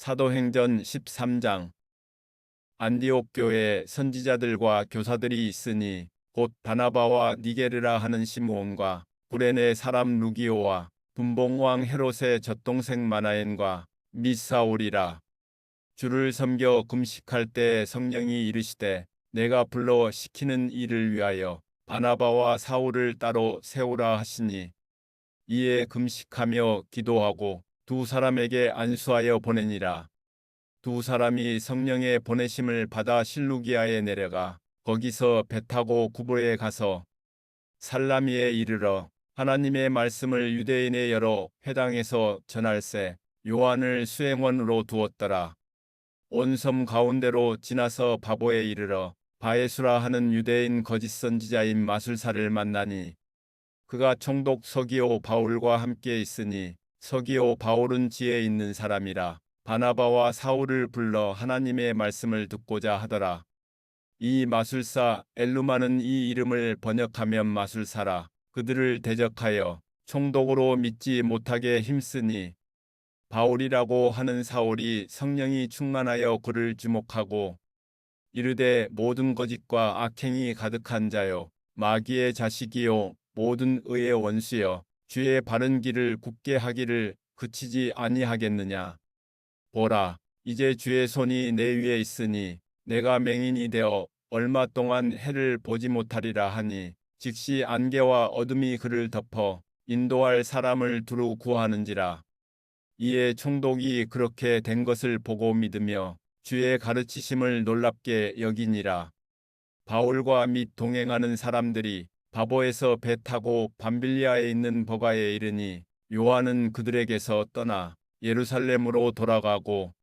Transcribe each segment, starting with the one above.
사도행전 13장. 안디옥 교회에 선지자들과 교사들이 있으니 곧 바나바와 니게르라 하는 시므온과 구레네 사람 루기오와 분봉왕 헤롯의 젖동생 마나엔과 및 사울이라. 주를 섬겨 금식할 때 성령이 이르시되 내가 불러 시키는 일을 위하여 바나바와 사울을 따로 세우라 하시니, 이에 금식하며 기도하고 두 사람에게 안수하여 보내니라. 두 사람이 성령의 보내심을 받아 실루기아에 내려가 거기서 배 타고 구브로에 가서 살라미에 이르러 하나님의 말씀을 유대인의 여러 회당에서 전할세 요한을 수행원으로 두었더라. 온 섬 가운데로 지나서 바보에 이르러 바에수라 하는 유대인 거짓 선지자인 마술사를 만나니, 그가 총독 서기오 바울과 함께 있으니 서기오 바울은 지혜 있는 사람이라 바나바와 사울을 불러 하나님의 말씀을 듣고자 하더라. 이 마술사 엘루마는 이 이름을 번역하면 마술사라. 그들을 대적하여 총독으로 믿지 못하게 힘쓰니, 바울이라고 하는 사울이 성령이 충만하여 그를 주목하고 이르되 모든 거짓과 악행이 가득한 자요 마귀의 자식이요 모든 의의 원수여 주의 바른 길을 굳게 하기를 그치지 아니하겠느냐. 보라, 이제 주의 손이 내 위에 있으니 내가 맹인이 되어 얼마 동안 해를 보지 못하리라 하니, 즉시 안개와 어둠이 그를 덮어 인도할 사람을 두루 구하는지라. 이에 총독이 그렇게 된 것을 보고 믿으며 주의 가르치심을 놀랍게 여기니라. 바울과 및 동행하는 사람들이 바보에서 배 타고 밤빌리아에 있는 버가에 이르니, 요한은 그들에게서 떠나 예루살렘으로 돌아가고,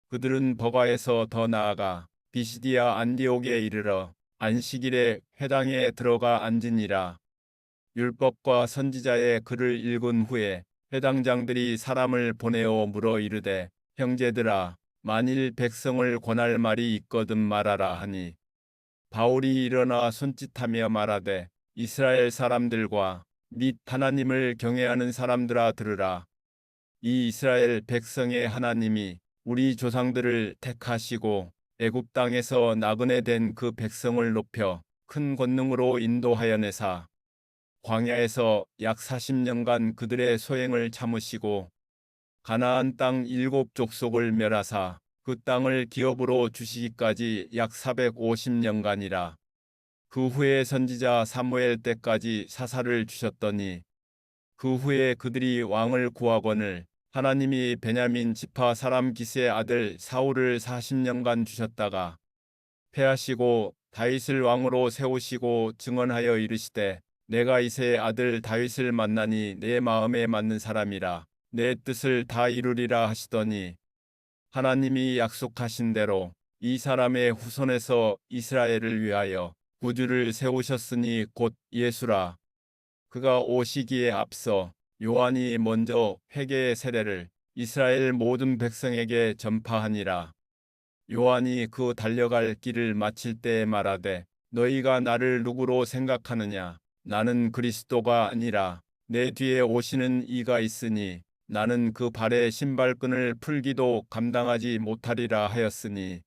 그들은 버가에서 더 나아가 비시디아 안디옥에 이르러 안식일에 회당에 들어가 앉으니라. 율법과 선지자의 글을 읽은 후에 회당장들이 사람을 보내어 물어 이르되, 형제들아, 만일 백성을 권할 말이 있거든 말하라 하니, 바울이 일어나 손짓하며 말하되, 이스라엘 사람들과 및 하나님을 경외하는 사람들아 들으라. 이 이스라엘 백성의 하나님이 우리 조상들을 택하시고 애굽 땅에서 나그네 된 그 백성을 높여 큰 권능으로 인도하여 내사 광야에서 약 40년간 그들의 소행을 참으시고 가나안 땅 7족속을 멸하사 그 땅을 기업으로 주시기까지 약 450년간이라. 그 후에 선지자 사무엘 때까지 사사를 주셨더니, 그 후에 그들이 왕을 구하거늘 하나님이 베냐민 지파 사람 기스의 아들 사울을 40년간 주셨다가 패하시고 다윗을 왕으로 세우시고 증언하여 이르시되, 내가 이새의 아들 다윗을 만나니 내 마음에 맞는 사람이라 내 뜻을 다 이루리라 하시더니, 하나님이 약속하신 대로 이 사람의 후손에서 이스라엘을 위하여 구주를 세우셨으니 곧 예수라. 그가 오시기에 앞서 요한이 먼저 회개의 세례를 이스라엘 모든 백성에게 전파하니라. 요한이 그 달려갈 길을 마칠 때에 말하되, 너희가 나를 누구로 생각하느냐. 나는 그리스도가 아니라 내 뒤에 오시는 이가 있으니 나는 그 발의 신발끈을 풀기도 감당하지 못하리라 하였으니,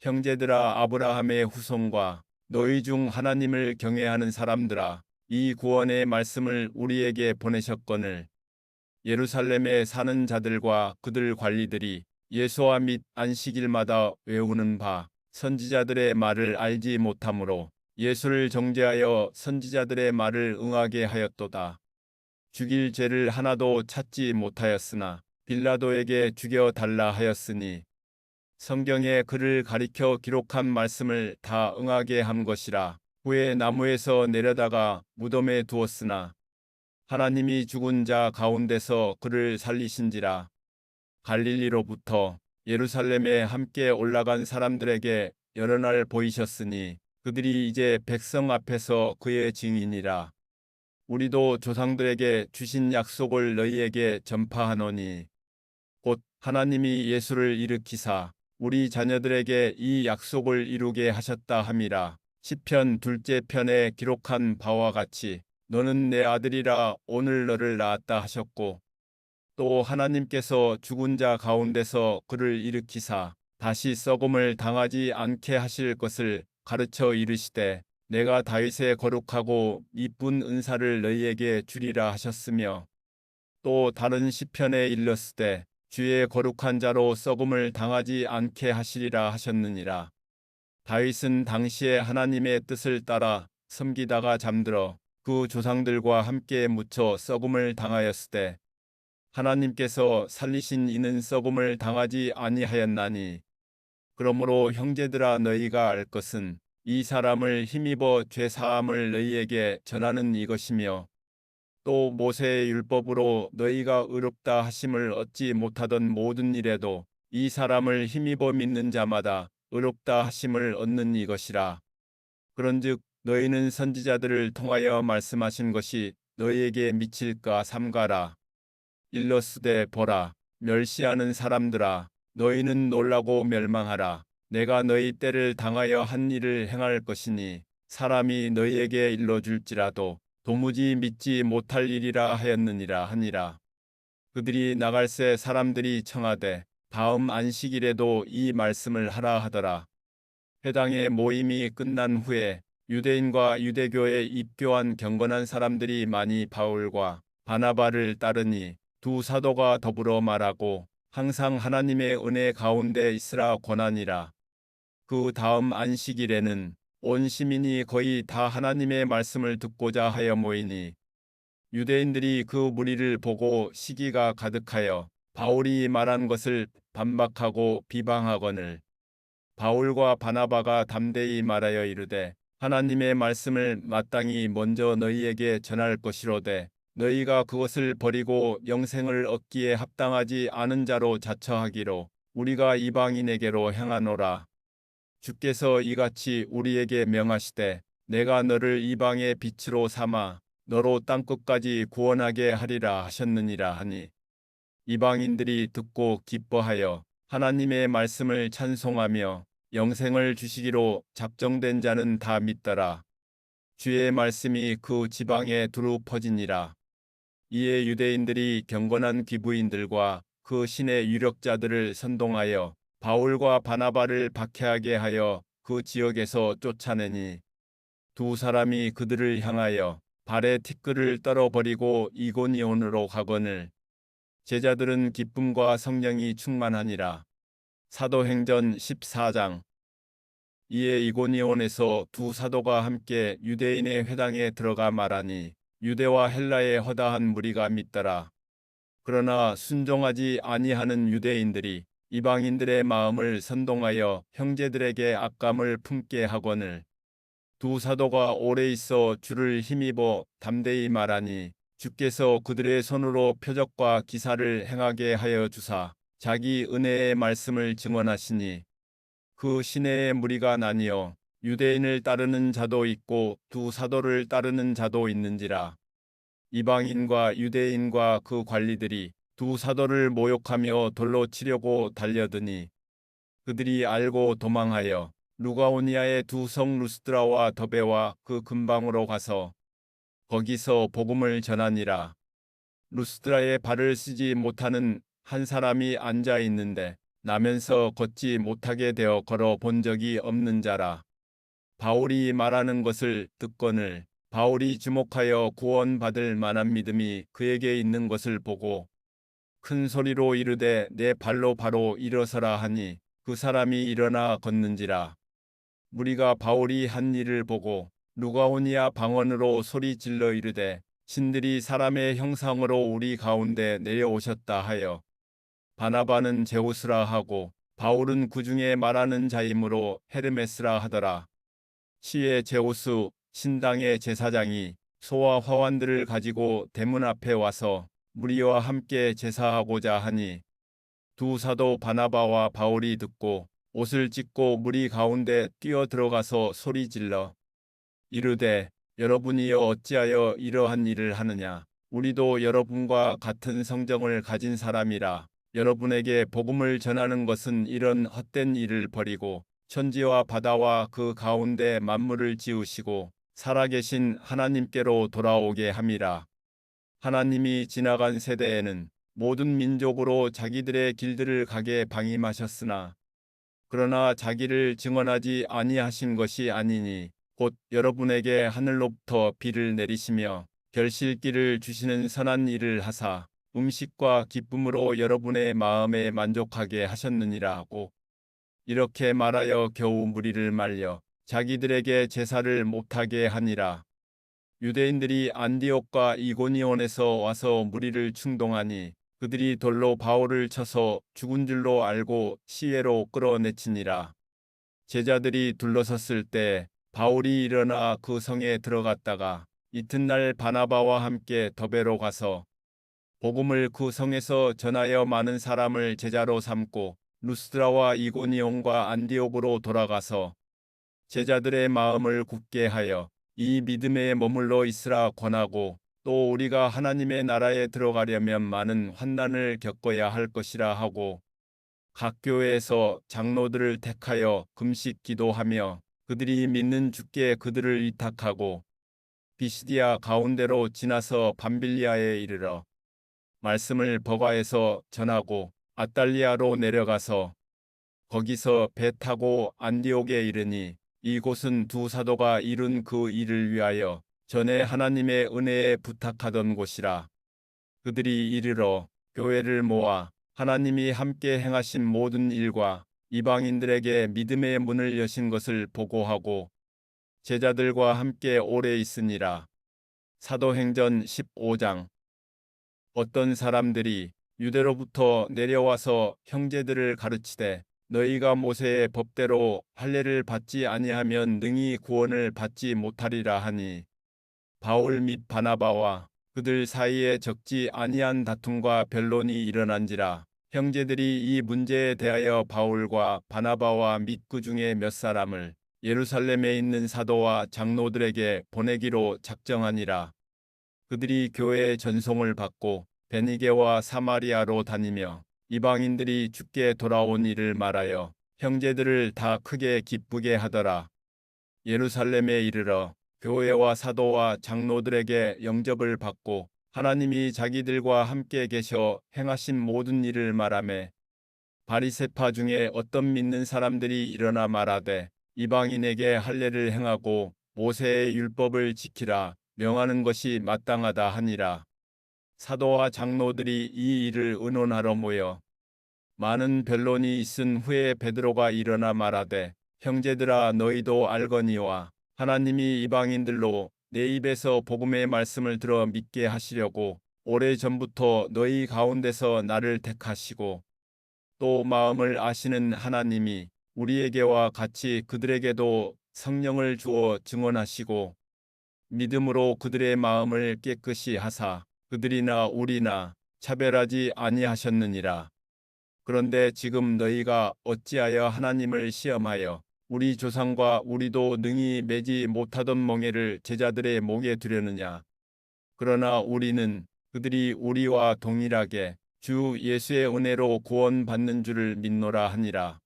형제들아, 아브라함의 후손과 너희 중 하나님을 경외하는 사람들아, 이 구원의 말씀을 우리에게 보내셨거늘 예루살렘에 사는 자들과 그들 관리들이 예수와 및 안식일마다 외우는 바 선지자들의 말을 알지 못하므로 예수를 정죄하여 선지자들의 말을 응하게 하였도다. 죽일 죄를 하나도 찾지 못하였으나 빌라도에게 죽여 달라 하였으니, 성경에 그를 가리켜 기록한 말씀을 다 응하게 한 것이라. 후에 나무에서 내려다가 무덤에 두었으나 하나님이 죽은 자 가운데서 그를 살리신지라. 갈릴리로부터 예루살렘에 함께 올라간 사람들에게 여러 날 보이셨으니 그들이 이제 백성 앞에서 그의 증인이라. 우리도 조상들에게 주신 약속을 너희에게 전파하노니, 곧 하나님이 예수를 일으키사 우리 자녀들에게 이 약속을 이루게 하셨다 함이라. 시편 2째 편에 기록한 바와 같이 너는 내 아들이라 오늘 너를 낳았다 하셨고, 또 하나님께서 죽은 자 가운데서 그를 일으키사 다시 썩음을 당하지 않게 하실 것을 가르쳐 이르시되 내가 다윗의 거룩하고 이쁜 은사를 너희에게 주리라 하셨으며 또 다른 시편에 일렀으되 주의 거룩한 자로 썩음을 당하지 않게 하시리라 하셨느니라. 다윗은 당시에 하나님의 뜻을 따라 섬기다가 잠들어 그 조상들과 함께 묻혀 썩음을 당하였으되 하나님께서 살리신 이는 썩음을 당하지 아니하였나니 그러므로 형제들아 너희가 알 것은 이 사람을 힘입어 죄 사함을 너희에게 전하는 이것이며 또 모세의 율법으로 너희가 의롭다 하심을 얻지 못하던 모든 일에도 이 사람을 힘입어 믿는 자마다 의롭다 하심을 얻는 이것이라. 그런즉 너희는 선지자들을 통하여 말씀하신 것이 너희에게 미칠까 삼가라. 일러스되 보라 멸시하는 사람들아 너희는 놀라고 멸망하라. 내가 너희 때를 당하여 한 일을 행할 것이니 사람이 너희에게 일러줄지라도 도무지 믿지 못할 일이라 하였느니라 하니라. 그들이 나갈새 사람들이 청하되 다음 안식일에도 이 말씀을 하라 하더라. 회당의 모임이 끝난 후에 유대인과 유대교에 입교한 경건한 사람들이 많이 바울과 바나바를 따르니 두 사도가 더불어 말하고 항상 하나님의 은혜 가운데 있으라 권하니라. 그 다음 안식일에는 온 시민이 거의 다 하나님의 말씀을 듣고자 하여 모이니 유대인들이 그 무리를 보고 시기가 가득하여 바울이 말한 것을 반박하고 비방하거늘 바울과 바나바가 담대히 말하여 이르되 하나님의 말씀을 마땅히 먼저 너희에게 전할 것이로되 너희가 그것을 버리고 영생을 얻기에 합당하지 않은 자로 자처하기로 우리가 이방인에게로 향하노라. 주께서 이같이 우리에게 명하시되 내가 너를 이방의 빛으로 삼아 너로 땅끝까지 구원하게 하리라 하셨느니라 하니 이방인들이 듣고 기뻐하여 하나님의 말씀을 찬송하며 영생을 주시기로 작정된 자는 다 믿더라. 주의 말씀이 그 지방에 두루 퍼지니라. 이에 유대인들이 경건한 귀부인들과 그 신의 유력자들을 선동하여 바울과 바나바를 박해하게 하여 그 지역에서 쫓아내니 두 사람이 그들을 향하여 발에 티끌을 떨어버리고 이고니온으로 가거늘 제자들은 기쁨과 성령이 충만하니라. 사도행전 14장. 이에 이고니온에서 두 사도가 함께 유대인의 회당에 들어가 말하니 유대와 헬라의 허다한 무리가 믿더라. 그러나 순종하지 아니하는 유대인들이 이방인들의 마음을 선동하여 형제들에게 악감을 품게 하거늘 두 사도가 오래 있어 주를 힘입어 담대히 말하니 주께서 그들의 손으로 표적과 기사를 행하게 하여 주사 자기 은혜의 말씀을 증언하시니 그 시내에 무리가 나뉘어 유대인을 따르는 자도 있고 두 사도를 따르는 자도 있는지라. 이방인과 유대인과 그 관리들이 두 사도를 모욕하며 돌로 치려고 달려드니 그들이 알고 도망하여 루가오니아의 두 성 루스드라와 더베와 그 근방으로 가서 거기서 복음을 전하니라. 루스드라에 발을 쓰지 못하는 한 사람이 앉아 있는데 나면서 걷지 못하게 되어 걸어 본 적이 없는 자라. 바울이 말하는 것을 듣거늘 바울이 주목하여 구원받을 만한 믿음이 그에게 있는 것을 보고 큰 소리로 이르되 내 발로 바로 일어서라 하니 그 사람이 일어나 걷는지라. 무리가 바울이 한 일을 보고 루가오니아 방언으로 소리 질러 이르되 신들이 사람의 형상으로 우리 가운데 내려오셨다 하여 바나바는 제우스라 하고 바울은 그 중에 말하는 자이므로 헤르메스라 하더라. 시의 제우스 신당의 제사장이 소와 화환들을 가지고 대문 앞에 와서 무리와 함께 제사하고자 하니 두 사도 바나바와 바울이 듣고 옷을 찢고 무리 가운데 뛰어 들어가서 소리질러 이르되 여러분이여 어찌하여 이러한 일을 하느냐. 우리도 여러분과 같은 성정을 가진 사람이라. 여러분에게 복음을 전하는 것은 이런 헛된 일을 버리고 천지와 바다와 그 가운데 만물을 지으시고 살아계신 하나님께로 돌아오게 함이라. 하나님이 지나간 세대에는 모든 민족으로 자기들의 길들을 가게 방임하셨으나 그러나 자기를 증언하지 아니하신 것이 아니니 곧 여러분에게 하늘로부터 비를 내리시며 결실기를 주시는 선한 일을 하사 음식과 기쁨으로 여러분의 마음에 만족하게 하셨느니라 하고 이렇게 말하여 겨우 무리를 말려 자기들에게 제사를 못하게 하니라. 유대인들이 안디옥과 이고니온에서 와서 무리를 충동하니 그들이 돌로 바울을 쳐서 죽은 줄로 알고 시외로 끌어내치니라. 제자들이 둘러섰을 때 바울이 일어나 그 성에 들어갔다가 이튿날 바나바와 함께 더베로 가서 복음을 그 성에서 전하여 많은 사람을 제자로 삼고 루스드라와 이고니온과 안디옥으로 돌아가서 제자들의 마음을 굳게 하여 이 믿음에 머물러 있으라 권하고 또 우리가 하나님의 나라에 들어가려면 많은 환난을 겪어야 할 것이라 하고 각 교회에서 장로들을 택하여 금식 기도하며 그들이 믿는 주께 그들을 위탁하고 비시디아 가운데로 지나서 밤빌리아에 이르러 말씀을 버가에서 전하고 아달리아로 내려가서 거기서 배 타고 안디옥에 이르니 이곳은 두 사도가 이룬 그 일을 위하여 전에 하나님의 은혜에 부탁하던 곳이라. 그들이 이르러 교회를 모아 하나님이 함께 행하신 모든 일과 이방인들에게 믿음의 문을 여신 것을 보고하고 제자들과 함께 오래 있으니라. 사도행전 15장. 어떤 사람들이 유대로부터 내려와서 형제들을 가르치되 너희가 모세의 법대로 할례를 받지 아니하면 능히 구원을 받지 못하리라 하니 바울 및 바나바와 그들 사이에 적지 아니한 다툼과 변론이 일어난지라. 형제들이 이 문제에 대하여 바울과 바나바와 및 그 중에 몇 사람을 예루살렘에 있는 사도와 장로들에게 보내기로 작정하니라. 그들이 교회의 전송을 받고 베니게와 사마리아로 다니며 이방인들이 주께 돌아온 일을 말하여 형제들을 다 크게 기쁘게 하더라. 예루살렘에 이르러 교회와 사도와 장로들에게 영접을 받고 하나님이 자기들과 함께 계셔 행하신 모든 일을 말하매 바리새파 중에 어떤 믿는 사람들이 일어나 말하되 이방인에게 할례를 행하고 모세의 율법을 지키라 명하는 것이 마땅하다 하니라. 사도와 장로들이 이 일을 의논하러 모여 많은 변론이 있은 후에 베드로가 일어나 말하되 형제들아 너희도 알거니와 하나님이 이방인들로 내 입에서 복음의 말씀을 들어 믿게 하시려고 오래전부터 너희 가운데서 나를 택하시고 또 마음을 아시는 하나님이 우리에게와 같이 그들에게도 성령을 주어 증언하시고 믿음으로 그들의 마음을 깨끗이 하사 그들이나 우리나 차별하지 아니하셨느니라. 그런데 지금 너희가 어찌하여 하나님을 시험하여 우리 조상과 우리도 능히 매지 못하던 멍에를 제자들의 목에 두려느냐. 그러나 우리는 그들이 우리와 동일하게 주 예수의 은혜로 구원받는 줄을 믿노라 하니라.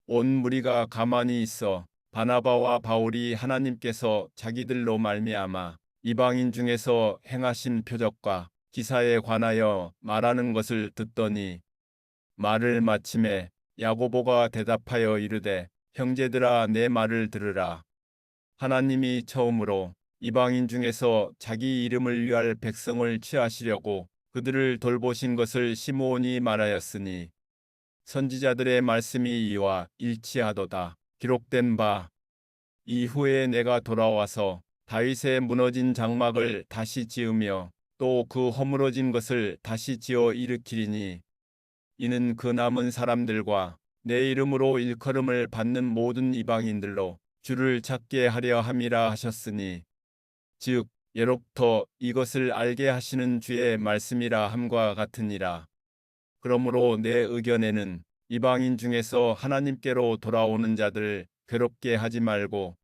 온 무리가 가만히 있어 바나바와 바울이 하나님께서 자기들로 말미암아 이방인 중에서 행하신 표적과 기사에 관하여 말하는 것을 듣더니 말을 마침에 야고보가 대답하여 이르되 형제들아 내 말을 들으라. 하나님이 처음으로 이방인 중에서 자기 이름을 위할 백성을 취하시려고 그들을 돌보신 것을 시므온이 말하였으니 선지자들의 말씀이 이와 일치하도다. 기록된 바 이후에 내가 돌아와서 다윗의 무너진 장막을 다시 지으며 또 그 허물어진 것을 다시 지어 일으키리니 이는 그 남은 사람들과 내 이름으로 일컬음을 받는 모든 이방인들로 주를 찾게 하려 함이라 하셨으니 즉 예로부터 이것을 알게 하시는 주의 말씀이라 함과 같으니라. 그러므로 내 의견에는 이방인 중에서 하나님께로 돌아오는 자들 괴롭게 하지 말고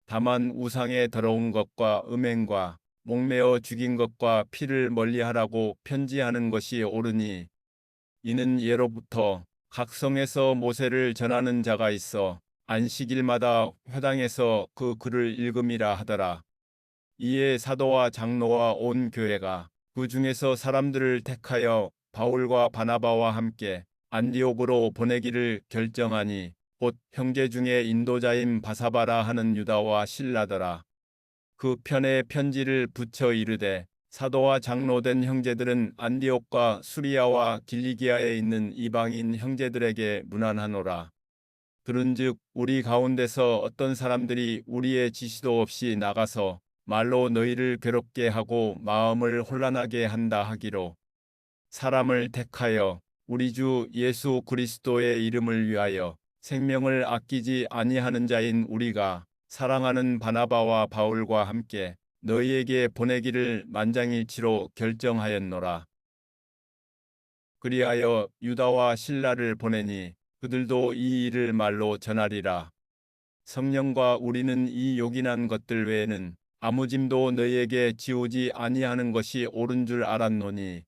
다만 우상의 더러운 것과 음행과 목매어 죽인 것과 피를 멀리하라고 편지하는 것이 옳으니 이는 예로부터 각 성에서 모세를 전하는 자가 있어 안식일마다 회당에서 그 글을 읽음이라 하더라. 이에 사도와 장로와 온 교회가 그 중에서 사람들을 택하여 바울과 바나바와 함께 안디옥으로 보내기를 결정하니 곧 형제 중에 인도자인 바사바라 하는 유다와 실라더라. 그 편에 편지를 붙여 이르되 사도와 장로된 형제들은 안디옥과 수리아와 길리기아에 있는 이방인 형제들에게 문안하노라. 그런즉 우리 가운데서 어떤 사람들이 우리의 지시도 없이 나가서 말로 너희를 괴롭게 하고 마음을 혼란하게 한다 하기로 사람을 택하여 우리 주 예수 그리스도의 이름을 위하여 생명을 아끼지 아니하는 자인 우리가 사랑하는 바나바와 바울과 함께 너희에게 보내기를 만장일치로 결정하였노라. 그리하여 유다와 실라를 보내니 그들도 이 일을 말로 전하리라. 성령과 우리는 이 요긴한 것들 외에는 아무 짐도 너희에게 지우지 아니하는 것이 옳은 줄 알았노니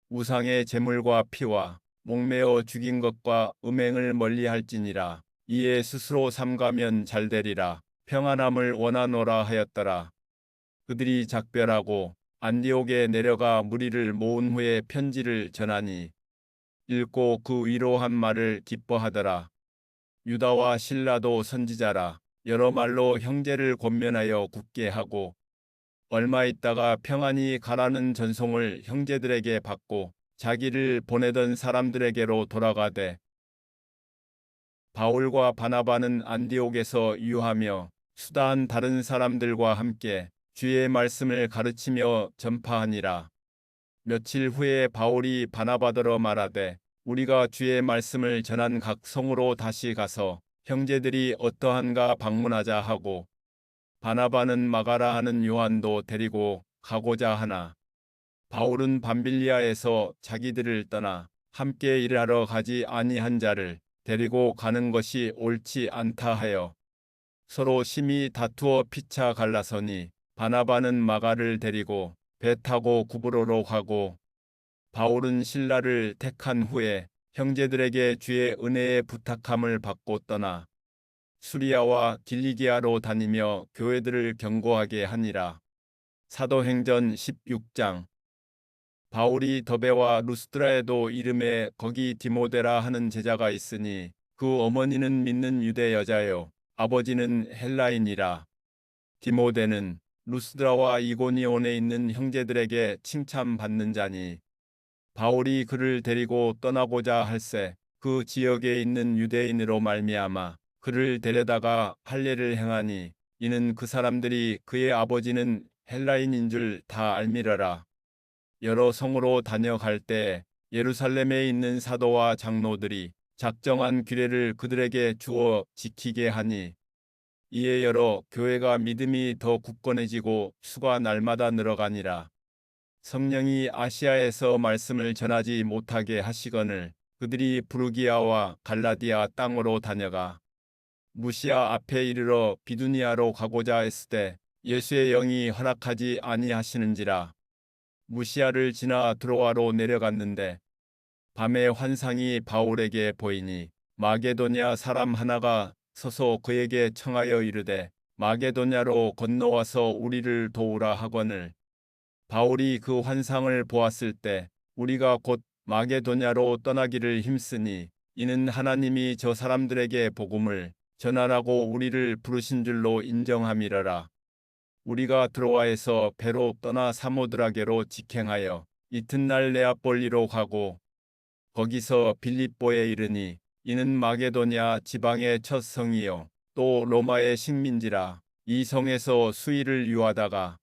우상의 제물과 피와 목매어 죽인 것과 음행을 멀리할지니라. 이에 스스로 삼가면 잘되리라. 평안함을 원하노라 하였더라. 그들이 작별하고 안디옥에 내려가 무리를 모은 후에 편지를 전하니 읽고 그 위로한 말을 기뻐하더라. 유다와 실라도 선지자라. 여러 말로 형제를 권면하여 굳게 하고 얼마 있다가 평안히 가라는 전송을 형제들에게 받고 자기를 보내던 사람들에게로 돌아가되 바울과 바나바는 안디옥에서 유하며 수다한 다른 사람들과 함께 주의 말씀을 가르치며 전파하니라. 며칠 후에 바울이 바나바더러 말하되 우리가 주의 말씀을 전한 각 성으로 다시 가서 형제들이 어떠한가 방문하자 하고 바나바는 마가라 하는 요한도 데리고 가고자 하나 바울은 밤빌리아에서 자기들을 떠나 함께 일하러 가지 아니한 자를 데리고 가는 것이 옳지 않다 하여 서로 심히 다투어 피차 갈라서니 바나바는 마가를 데리고 배 타고 구브로로 가고 바울은 실라를 택한 후에 형제들에게 주의 은혜의 부탁함을 받고 떠나 수리아와 길리기아로 다니며 교회들을 경고하게 하니라. 사도행전 16장. 바울이 더베와 루스드라에도 이름에 거기 디모데라 하는 제자가 있으니 그 어머니는 믿는 유대 여자요 아버지는 헬라인이라. 디모데는 루스드라와 이고니온에 있는 형제들에게 칭찬받는 자니 바울이 그를 데리고 떠나고자 할새 그 지역에 있는 유대인으로 말미암아 그를 데려다가 할례를 행하니 이는 그 사람들이 그의 아버지는 헬라인인 줄 다 알미러라. 여러 성으로 다녀갈 때 예루살렘에 있는 사도와 장로들이 작정한 규례를 그들에게 주어 지키게 하니 이에 여러 교회가 믿음이 더 굳건해지고 수가 날마다 늘어가니라. 성령이 아시아에서 말씀을 전하지 못하게 하시거늘 그들이 부르기아와 갈라디아 땅으로 다녀가 무시아 앞에 이르러 비두니아로 가고자 했을 때 예수의 영이 허락하지 아니하시는지라. 무시아를 지나 드로아로 내려갔는데 밤에 환상이 바울에게 보이니 마게도냐 사람 하나가 서서 그에게 청하여 이르되 마게도냐로 건너와서 우리를 도우라 하거늘 바울이 그 환상을 보았을 때 우리가 곧 마게도냐로 떠나기를 힘쓰니 이는 하나님이 저 사람들에게 복음을 전하라고 우리를 부르신 줄로 인정함이러라. 우리가 드로아에서 배로 떠나 사모드라게로 직행하여 이튿날 네아폴리로 가고 거기서 빌립보에 이르니 이는 마게도냐 지방의 첫 성이요 또 로마의 식민지라. 이 성에서 수일을 유하다가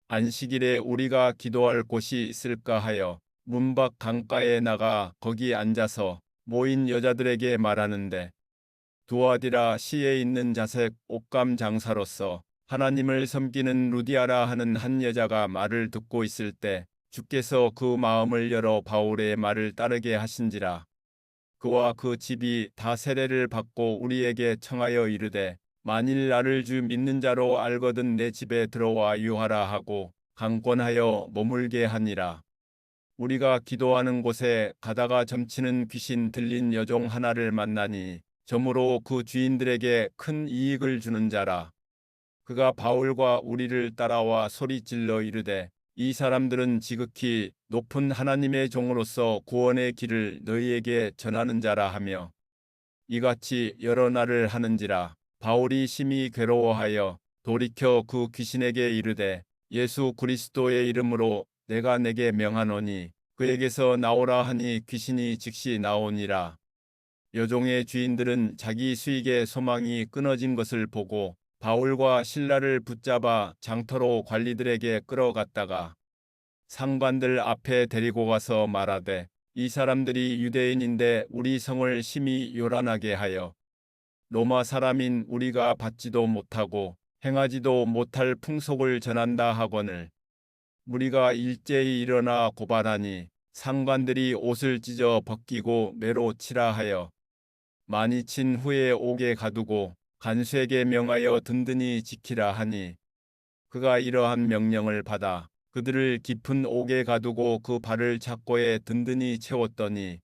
안식일에 우리가 기도할 곳이 있을까 하여 문밖 강가에 나가 거기 앉아서 모인 여자들에게 말하는데 두아디라 시에 있는 자색 옷감 장사로서 하나님을 섬기는 루디아라 하는 한 여자가 말을 듣고 있을 때 주께서 그 마음을 열어 바울의 말을 따르게 하신지라. 그와 그 집이 다 세례를 받고 우리에게 청하여 이르되 만일 나를 주 믿는 자로 알거든 내 집에 들어와 유하라 하고 강권하여 머물게 하니라. 우리가 기도하는 곳에 가다가 점치는 귀신 들린 여종 하나를 만나니 점으로 그 주인들에게 큰 이익을 주는 자라. 그가 바울과 우리를 따라와 소리질러 이르되 이 사람들은 지극히 높은 하나님의 종으로서 구원의 길을 너희에게 전하는 자라 하며 이같이 여러 날을 하는지라. 바울이 심히 괴로워하여 돌이켜 그 귀신에게 이르되 예수 그리스도의 이름으로 내가 내게 명하노니 그에게서 나오라 하니 귀신이 즉시 나오니라. 여종의 주인들은 자기 수익의 소망이 끊어진 것을 보고 바울과 실라를 붙잡아 장터로 관리들에게 끌어갔다가 상관들 앞에 데리고 가서 말하되 이 사람들이 유대인인데 우리 성을 심히 요란하게 하여 로마 사람인 우리가 받지도 못하고 행하지도 못할 풍속을 전한다 하거늘 우리가 일제히 일어나 고발하니 상관들이 옷을 찢어 벗기고 매로 치라 하여 많이 친 후에 옥에 가두고 간수에게 명하여 든든히 지키라 하니 그가 이러한 명령을 받아 그들을 깊은 옥에 가두고 그 발을 착고에 든든히 채웠더니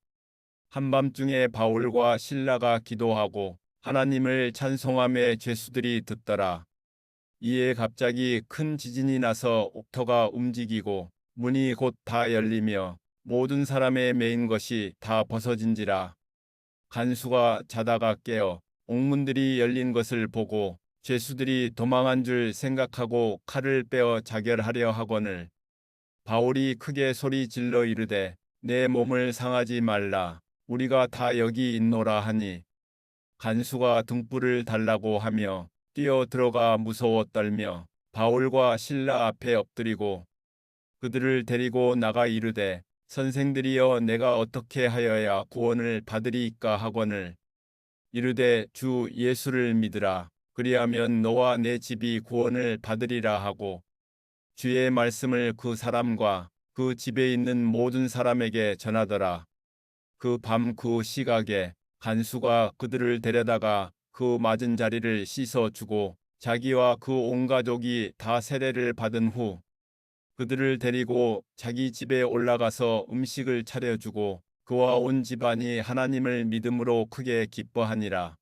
한밤중에 바울과 실라가 기도하고 하나님을 찬송함에 죄수들이 듣더라. 이에 갑자기 큰 지진이 나서 옥터가 움직이고 문이 곧 다 열리며 모든 사람의 매인 것이 다 벗어진지라. 간수가 자다가 깨어 옥문들이 열린 것을 보고 죄수들이 도망한 줄 생각하고 칼을 빼어 자결하려 하거늘 바울이 크게 소리 질러 이르되 내 몸을 상하지 말라. 우리가 다 여기 있노라 하니 간수가 등불을 달라고 하며 뛰어 들어가 무서워 떨며 바울과 실라 앞에 엎드리고 그들을 데리고 나가 이르되 선생들이여 내가 어떻게 하여야 구원을 받으리이까 하거늘 이르되 주 예수를 믿으라. 그리하면 너와 내 집이 구원을 받으리라 하고 주의 말씀을 그 사람과 그 집에 있는 모든 사람에게 전하더라. 그 밤 그 시각에 간수가 그들을 데려다가 그 맞은 자리를 씻어주고 자기와 그 온 가족이 다 세례를 받은 후 그들을 데리고 자기 집에 올라가서 음식을 차려주고 그와 온 집안이 하나님을 믿음으로 크게 기뻐하니라.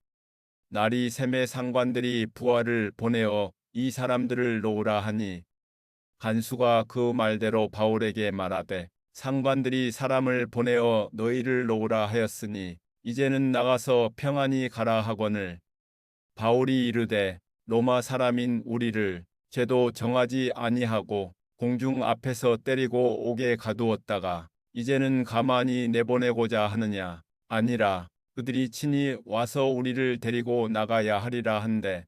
날이 새매 상관들이 부하를 보내어 이 사람들을 놓으라 하니 간수가 그 말대로 바울에게 말하되 상관들이 사람을 보내어 너희를 놓으라 하였으니 이제는 나가서 평안히 가라 하거늘 바울이 이르되 로마 사람인 우리를 죄도 정하지 아니하고 공중 앞에서 때리고 옥에 가두었다가 이제는 가만히 내보내고자 하느냐. 아니라 그들이 친히 와서 우리를 데리고 나가야 하리라 한데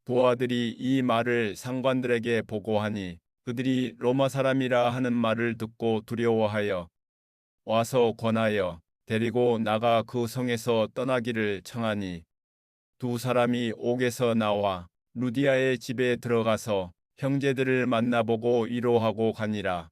부하들이 이 말을 상관들에게 보고하니 그들이 로마 사람이라 하는 말을 듣고 두려워하여 와서 권하여 데리고 나가 그 성에서 떠나기를 청하니 두 사람이 옥에서 나와 루디아의 집에 들어가서 형제들을 만나보고 위로하고 가니라.